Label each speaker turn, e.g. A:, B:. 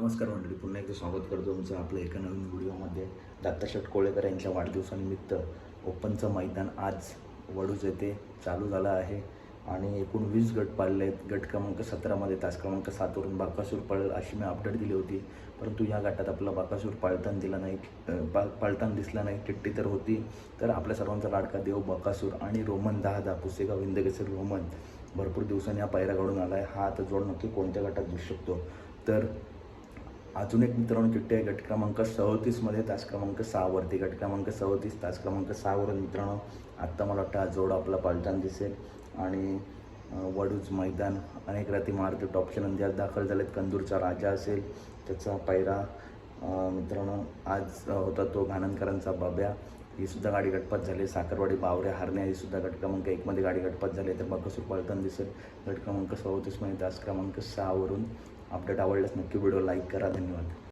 A: नमस्कार मंडळी, पुन्हा एकदा स्वागत करतो तुमचं आपल्या एका नवीन व्हिडिओमध्ये. दत्ताशेठ कोळेकर यांच्या वाढदिवसानिमित्त ओपनचं मैदान आज वडूज येथे चालू झालं आहे आणि एकूण 20 गट पाळले आहेत. गट क्रमांक 17मध्ये तास क्रमांक 7वरून बाकासूर पळेल अशी मी अपडेट दिली होती, परंतु या गटात आपला बाकासूर पाळताना दिला नाही, पाळताना दिसला नाही. चिठ्ठी तर होती. तर आपल्या सर्वांचा लाडका देव बाकासूर आणि रोमन 10 पुसेगाव हिंदकेसरी रोमन भरपूर दिवसांनी हा पायरा घडून आला आहे. हा आता जोड नक्की कोणत्या गटात दिसू शकतो. तर अजून एक मित्रांनो चिठ्ठी आहे गट क्रमांक 37मध्ये तास क्रमांक 6वरती. गट क्रमांक 37 तास क्रमांक 6वरून मित्रांनो आत्ता मला वाटतं हा जोड आपला पाळताना दिसेल. आणि वडूज मैदान अनेक राती मारुती टॉपचे नंदी आज दाखल झालेत. कंदूरचा राजा असेल त्याचा पायरा मित्रांनो आज होता तो घाणनकरांचा बाब्या. ही सुद्धा गाडी गटपात झाली. साखरवाडी बावऱ्या हरण्या ही सुद्धा गट क्रमांक 1मध्ये गाडी गटपात झाली. तर बाकासूर पाळताना दिसेल गट क्रमांक 37मध्ये तास क्रमांक 6वरून. अपडेट आवडल्यास नक्की व्हिडिओ लाईक करा. धन्यवाद.